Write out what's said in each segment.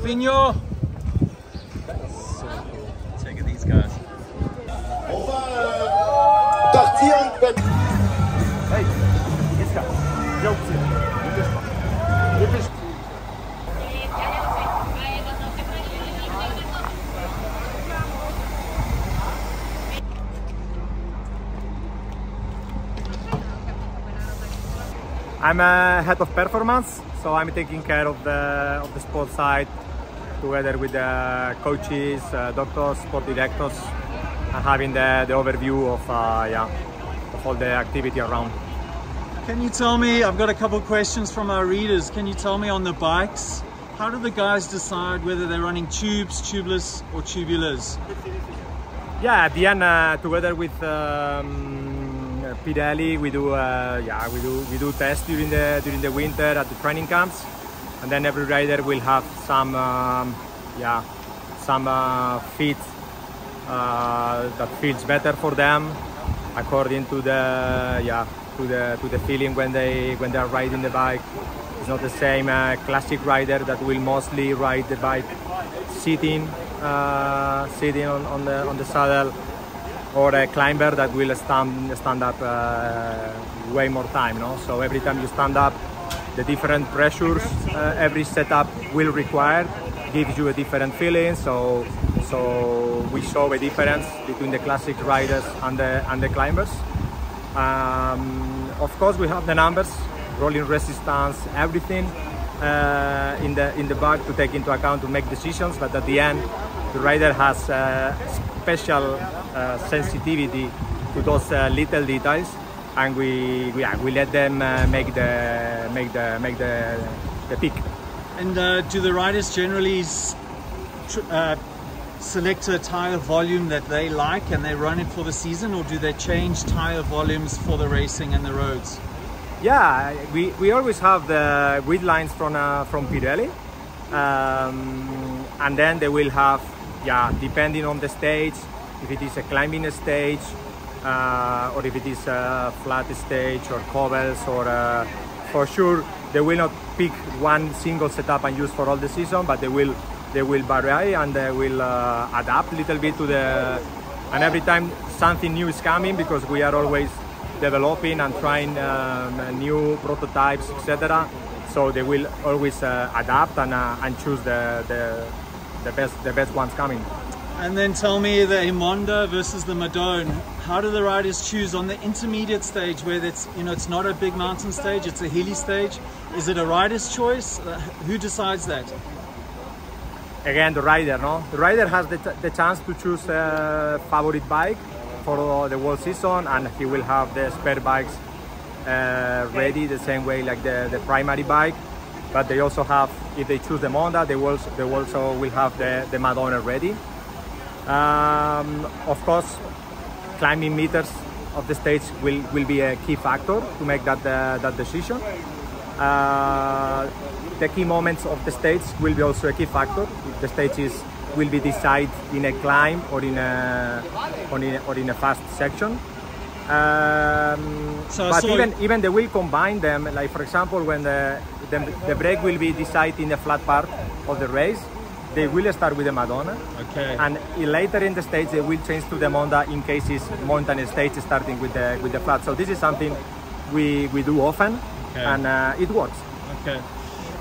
Finho. So cool. Check out these guys. Hey, jest tam. Działcy. I'm a head of performance, so I'm taking care of the sport side together with the coaches, doctors, sport directors, and having the overview of all the activity around. Can you tell me, I've got a couple of questions from our readers. Can you tell me on the bikes, how do the guys decide whether they're running tubes, tubeless or tubulars? Yeah, at the end, together with Pirelli, we do tests during the winter at the training camps, and then every rider will have some fit that feels better for them according to the feeling when they are riding the bike. It's not the same classic rider that will mostly ride the bike sitting on the saddle, or a climber that will stand up way more time, no? So every time you stand up, the different pressures every setup will require gives you a different feeling. So we show a difference between the classic riders and the climbers. Of course, we have the numbers, rolling resistance, everything in the bag to take into account to make decisions. But at the end, the rider has special sensitivity to those little details, and we let them make the pick. And do the riders generally select a tire volume that they like and they run it for the season, or do they change tire volumes for the racing and the roads? Yeah, we always have the grid lines from Pirelli, and then they will have, depending on the stage, if it is a climbing stage, or if it is a flat stage or cobbles, or for sure they will not pick one single setup and use for all the season, but they will vary and they will adapt a little bit to the, and every time something new is coming, because we are always developing and trying new prototypes, etc. So they will always adapt and choose the best ones coming. And then tell me, the Emonda versus the Madone, how do the riders choose on the intermediate stage, where it's not a big mountain stage, it's a hilly stage? Is it a rider's choice? Who decides that? Again, the rider, no? The rider has the chance to choose a favorite bike for the whole season, and he will have the spare bikes ready the same way like the primary bike. But they also have, if they choose the Monda, they also will have the Madonna ready. Of course, climbing meters of the stage will be a key factor to make that decision. The key moments of the stage will be also a key factor. If the stage will be decided in a climb or in a fast section. But even they will combine them. Like for example, when the brake will be decided in the flat part of the race, they will start with the Madonna. Okay. And later in the stage they will change to the Monda in case it's mountain stage starting with the flat. So this is something we do often, okay. And it works. Okay.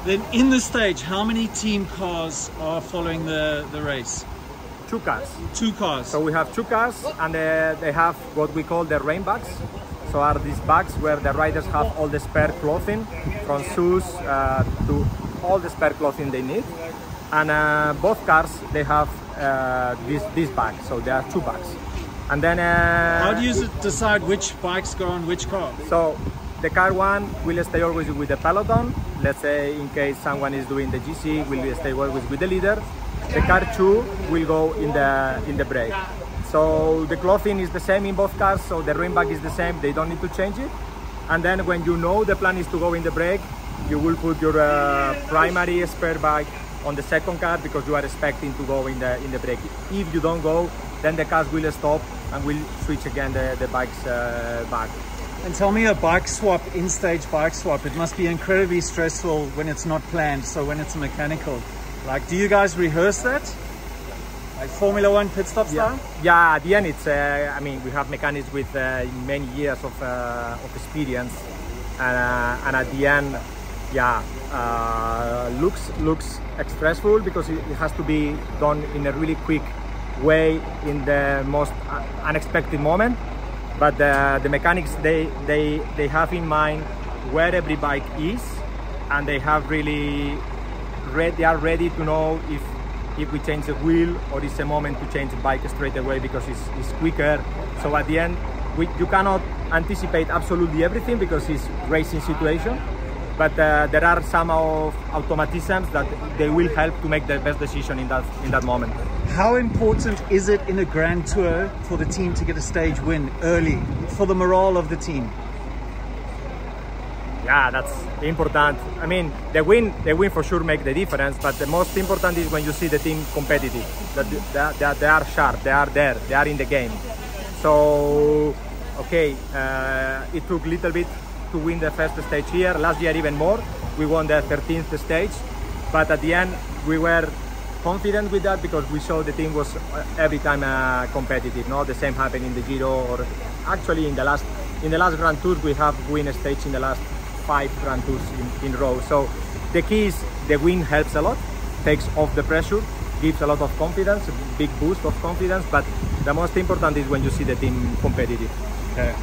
Then in the stage, how many team cars are following the race? 2 cars. 2 cars. So we have 2 cars, and they have what we call the rain bags. So are these bags where the riders have all the spare clothing, from shoes to all the spare clothing they need. And both cars, they have this bag. So there are 2 bags. And then how do you decide which bikes go on which car? So the car 1 will stay always with the peloton. Let's say in case someone is doing the GC, will stay always with the leader. The car 2 will go in the brake. So the clothing is the same in both cars, so the rain bag is the same, they don't need to change it. And then when you know the plan is to go in the brake, you will put your primary spare bag on the second car, because you are expecting to go in the brake. If you don't go, then the cars will stop and will switch again the bikes back. And tell me, a bike swap, in-stage bike swap, it must be incredibly stressful when it's not planned, so when it's mechanical. Like, do you guys rehearse that? Like Formula One pit stop style? Yeah, at the end it's, I mean, we have mechanics with many years of experience, and at the end, yeah, looks stressful because it has to be done in a really quick way in the most unexpected moment. But the mechanics, they have in mind where every bike is, and they have really they are ready to know if we change the wheel or it's a moment to change the bike straight away because it's quicker. So at the end, you cannot anticipate absolutely everything because it's racing situation, but there are some of automatisms that they will help to make the best decision in that moment. How important is it in a Grand Tour for the team to get a stage win early for the morale of the team? Yeah, that's important. I mean, the win for sure make the difference, but the most important is when you see the team competitive, that they are sharp, they are there, they are in the game. So, okay, it took a little bit to win the first stage here. Last year even more. We won the 13th stage, but at the end we were confident with that because we saw the team was every time competitive. No, the same happened in the Giro, or actually in the last Grand Tour we have win a stage in the last 5 Grand Tours in row. So the key is the win helps a lot, takes off the pressure, gives a lot of confidence, a big boost of confidence, but the most important is when you see the team competitive. Okay.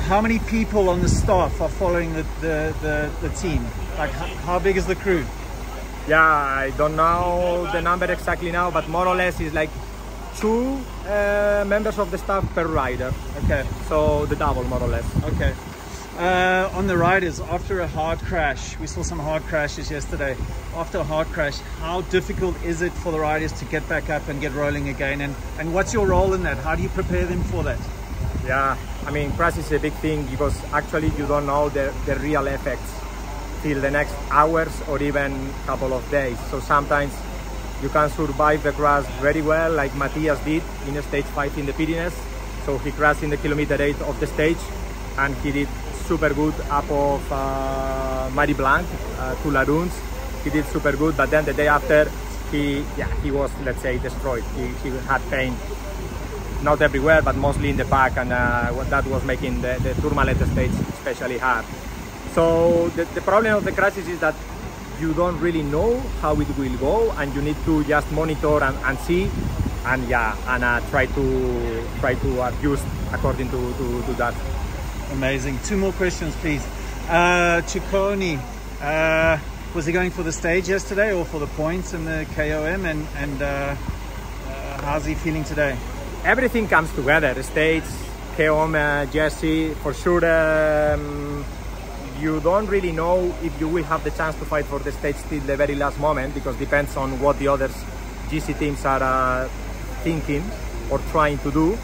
How many people on the staff are following the team? Like, how big is the crew? Yeah, I don't know the number exactly now, but more or less it's like 2 members of the staff per rider. Okay. So the double, more or less. Okay. On the riders, after a hard crash, we saw some hard crashes yesterday. After a hard crash, how difficult is it for the riders to get back up and get rolling again? And what's your role in that? How do you prepare them for that? Yeah, I mean, crash is a big thing because actually you don't know the real effects till the next hours or even couple of days. So sometimes you can survive the crash very well, like Matthias did in stage 5 in the Pyrenees. So he crashed in the kilometer 8 of the stage, and he did super good up of Marie Blanc to Laruns. He did super good, but then the day after he was, let's say, destroyed. He had pain, not everywhere, but mostly in the back, and that was making the Tourmalet stage especially hard. So the problem of the crashes is that you don't really know how it will go, and you need to just monitor and see, and try to adjust according to that. Amazing. 2 more questions, please. Ciccone, was he going for the stage yesterday or for the points in the KOM? And how's he feeling today? Everything comes together. Stage, KOM, Jesse, for sure. You don't really know if you will have the chance to fight for the stage till the very last moment, because depends on what the other GC teams are thinking or trying to do.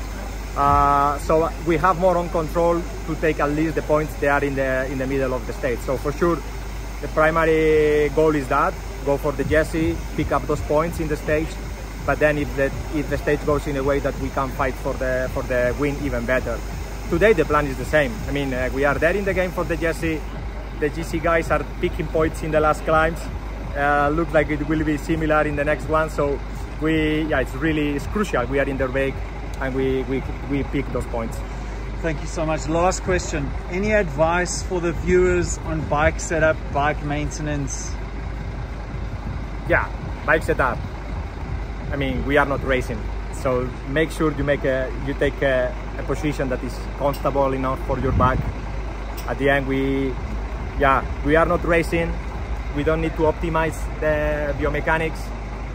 So we have more on control to take at least the points they are in the middle of the stage. So for sure, the primary goal is that go for the Jesse, pick up those points in the stage. But then if the stage goes in a way that we can fight for the win, even better. Today the plan is the same. I mean, we are there in the game for the Jesse. The GC guys are picking points in the last climbs. Looks like it will be similar in the next one. So it's crucial. We are in the break, and we pick those points. Thank you so much. Last question. Any advice for the viewers on bike setup, bike maintenance? Yeah, bike setup. I mean, we are not racing, so make sure you take a position that is comfortable enough for your bike. At the end, we are not racing. We don't need to optimize the biomechanics,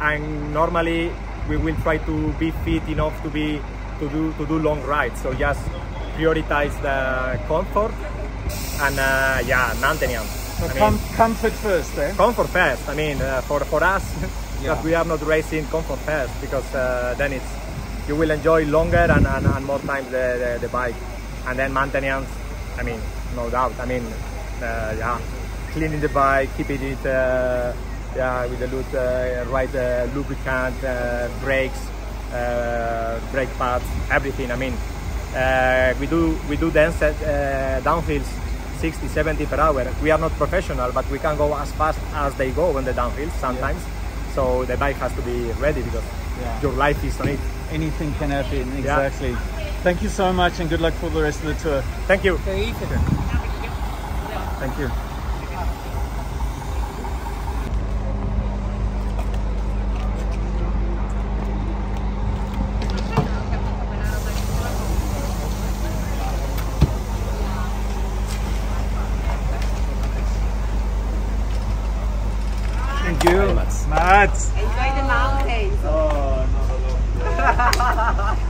and normally we will try to be fit enough to do long rides. So just prioritize the comfort and maintenance. So comfort first, eh? Comfort first. I mean, for us, because we are not racing, comfort first, because then you will enjoy longer and more times the bike, and then maintenance. I mean, no doubt. I mean, cleaning the bike, keeping it with the right lubricant, brakes, brake pads, everything. I mean, we do downhills 60, 70 per hour. We are not professional, but we can go as fast as they go on the downhill sometimes. So the bike has to be ready because your life is on it. Anything can happen, exactly. Thank you so much and good luck for the rest of the tour. Thank you. Thank you. Thank you. Mats. Enjoy the mountains. Oh, no.